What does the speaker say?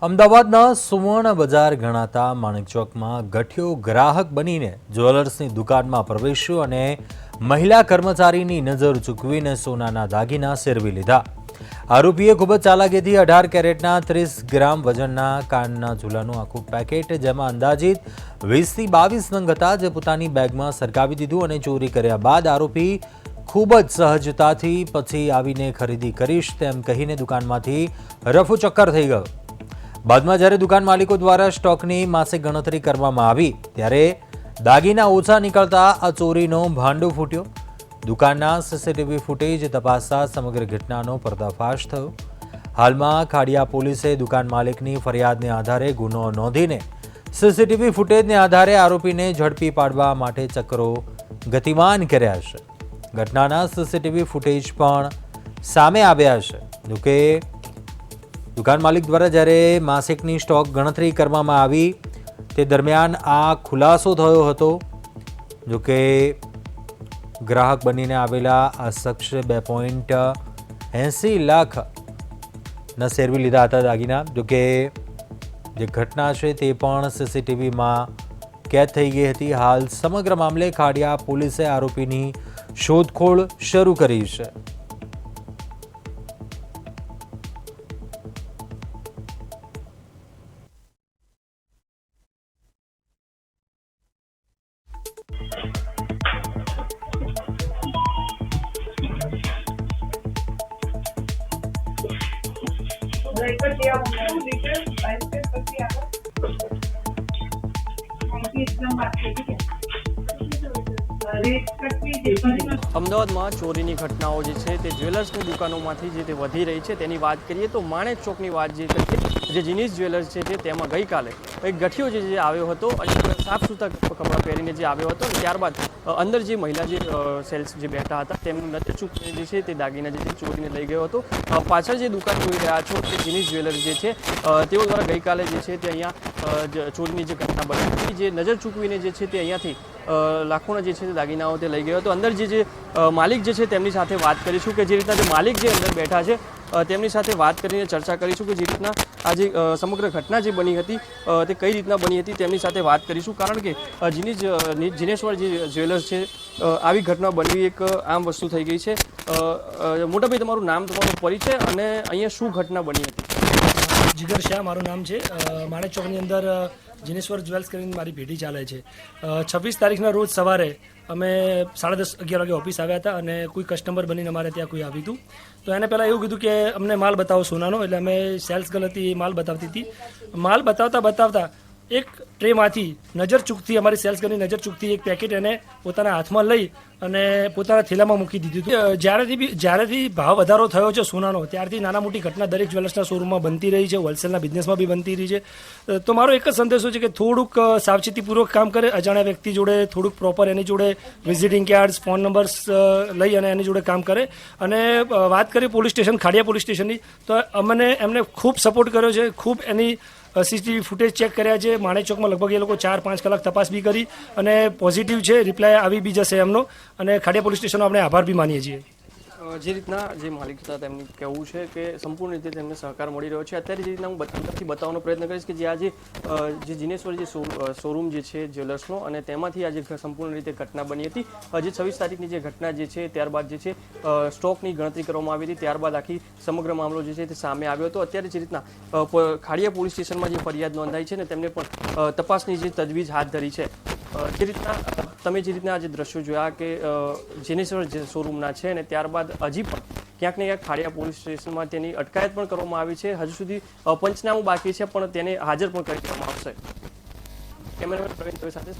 અમદાવાદના સુવર્ણ બજાર ગણાતા માણેકચોકમાં ગઠિયો ગ્રાહક બનીને જ્વેલર્સની દુકાનમાં પ્રવેશ્યો અને મહિલા કર્મચારીની નજર ચૂકવીને સોનાના દાગીના સેરવી લીધા। આરોપીએ ખૂબ જ ચાલાકીથી 18 કેરેટના 30 ગ્રામ વજનના કાનના ઝૂલાનું આખું પેકેટ, જેમાં અંદાજિત 20 થી 22 નંગ હતા, જે પોતાની બેગમાં સરકાવી દીધું અને ચોરી કર્યા બાદ આરોપી ખૂબ જ સહજતાથી પછી આવીને ખરીદી કરીશ તેમ કહીને દુકાનમાંથી રફુ ચક્કર થઈ ગયો। બાદમાં જ્યારે દુકાન માલિકો દ્વારા સ્ટોકની માસિક ગણતરી કરવામાં આવી ત્યારે દાગીના ઓછા નીકળતા આ ચોરીનો ભાંડો ફૂટ્યો। દુકાનના સીસીટીવી ફૂટેજ તપાસતા સમગ્ર ઘટનાનો પર્દાફાશ થયો। હાલમાં ખાડિયા પોલીસે દુકાન માલિકની ફરિયાદને આધારે ગુનો નોંધીને સીસીટીવી ફૂટેજને આધારે આરોપીને ઝડપી પાડવા માટે ચક્રો ગતિમાન કર્યા છે। ઘટનાના સીસીટીવી ફૂટેજ પણ સામે આવ્યા છે। જોકે દુકાન માલિક દ્વારા જ્યારે માસિકની સ્ટોક ગણતરી કરવામાં આવી તે દરમિયાન આ ખુલાસો થયો હતો। જોકે ગ્રાહક બનીને આવેલા આ શખ્સે 2.80 લાખના સેરવી લીધા હતા દાગીના। જોકે જે ઘટના છે તે પણ સીસીટીવીમાં કેદ થઈ ગઈ હતી। હાલ સમગ્ર મામલે ખાડિયા પોલીસે આરોપીની શોધખોળ શરૂ કરી છે। અમદાવાદમાં ચોરીની ઘટનાઓ જે છે તે જ્વેલર્સની દુકાનોમાંથી જે તે વધી રહી છે તેની વાત કરીએ તો માણેક ચોકની વાત જે કરીએ, જે જીનીસ જ્વેલર્સ છે તેમાં ગઈકાલે એક ગઠિયો જે આવ્યો હતો અને સાફ સુથરા કપડાં પહેરીને જે આવ્યો હતો અને ત્યારબાદ અંદર જે મહિલા જે સેલ્સ જે બેઠા હતા તેમનું નજર ચૂકવીને જે છે તે દાગીના જે છે ચોરીને લઈ ગયો હતો। પાછળ જે દુકાન જોઈ રહ્યા છો તે જીનીસ જ્વેલર્સ જે છે તેઓ દ્વારા ગઈકાલે જે છે તે અહીંયા ચોરીની જે ઘટના બની હતી, જે નજર ચૂકવીને જે છે તે અહીંયાથી લાખોના જે છે તે દાગીનાઓ તે લઈ ગયો હતો। અંદર જે માલિક જે છે તેમની સાથે વાત કરીશું કે જે રીતના જે માલિક જે અંદર બેઠા છે તેમની સાથે વાત કરીને ચર્ચા કરીશું કે જે રીતના આ જે સમગ્ર ઘટના જે બની હતી તે કઈ રીતના બની હતી તેમની સાથે વાત કરીશું। કારણ કે જીનેશ્વર જે જ્વેલર્સ છે આવી ઘટના બનવી એક આમ વસ્તુ થઈ ગઈ છે। મોટાભાઈ, તમારું નામ, તમારો પરિચય અને અહીંયા શું ઘટના બની હતી? જીગર શાહ મારું નામ છે। માણેક ચોકની અંદર જીનેશ્વર જ્વેલ્સ કરીને મારી પેઢી ચાલે છે। 26 તારીખના રોજ સવારે અમે 10:30 11 વાગે ઓફિસ આવ્યા હતા અને કોઈ કસ્ટમર બનીને અમારે ત્યાં કોઈ આવ્યું હતું, તો એને પહેલાં એવું કીધું કે અમને માલ બતાવો સોનાનો, એટલે અમે સેલ્સ ગર્લ હતી એ માલ બતાવતી હતી। માલ બતાવતા એક ટ્રેમાંથી નજર ચૂકતી, અમારી સેલ્સ ગર્લની નજર ચૂકતી એક પેકેટ એને પોતાના હાથમાં લઈ અને પોતાના થેલામાં મૂકી દીધું હતું। જ્યારેથી ભાવ વધારો થયો છે સોનાનો, ત્યારથી નાના મોટી ઘટના દરેક જ્વેલર્સના શોરૂમમાં બનતી રહી છે, હોલસેલના બિઝનેસમાં બી બનતી રહી છે। તો મારો એક જ સંદેશો છે કે થોડુંક સાવચેતીપૂર્વક કામ કરે, અજાણ્યા વ્યક્તિ જોડે થોડુંક પ્રોપર એની જોડે વિઝિટિંગ કાર્ડ્સ, ફોન નંબર્સ લઈ અને એની જોડે કામ કરે। અને વાત કરીએ પોલીસ સ્ટેશન, ખાડિયા પોલીસ સ્ટેશનની, તો એમને ખૂબ સપોર્ટ કર્યો છે, ખૂબ એની સીસીટીવી ફૂટેજ ચેક કર્યા છે। માણેક ચોકમાં લગભગ એ લોકો 4-5 કલાક તપાસ બી કરી અને પોઝિટિવ છે, રિપ્લાય આવી બી જશે એમનો, અને ખાડિયા પોલીસ સ્ટેશનનો આપણે આભાર બી માનીએ છીએ। જે રીતના જે માલિક હતા તેમનું કહેવું છે કે સંપૂર્ણ રીતે તેમને સહકાર મળી રહ્યો છે। અત્યારે જે રીતના હું અંદરથી બતાવવાનો પ્રયત્ન કરીશ કે જે આજે જે જીનેશ્વર જે શોરૂમ જે છે જ્વેલર્સનો, અને તેમાંથી આજે સંપૂર્ણ રીતે ઘટના બની હતી। જે 26 તારીખની જે ઘટના જે છે ત્યારબાદ જે છે સ્ટોકની ગણતરી કરવામાં આવી હતી, ત્યારબાદ આખી સમગ્ર મામલો જે છે તે સામે આવ્યો હતો। અત્યારે જે રીતના ખાડિયા પોલીસ સ્ટેશનમાં જે ફરિયાદ નોંધાઈ છે ને તેમને પણ તપાસની જે તજવીજ હાથ ધરી છે। જે રીતના તમે જે રીતના આજે દ્રશ્યો જોયા કે જીનેશ્વર જે શોરૂમના છે ને ત્યારબાદ હજી પણ ક્યાંક ને ક્યાંક ખાડિયા પોલીસ સ્ટેશનમાં તેની અટકાયત પણ કરવામાં આવી છે। હજુ સુધી પંચનામું બાકી છે, પણ તેને હાજર પણ કરી દેવામાં આવશે। કેમેરામેન પ્રવીણ સાથે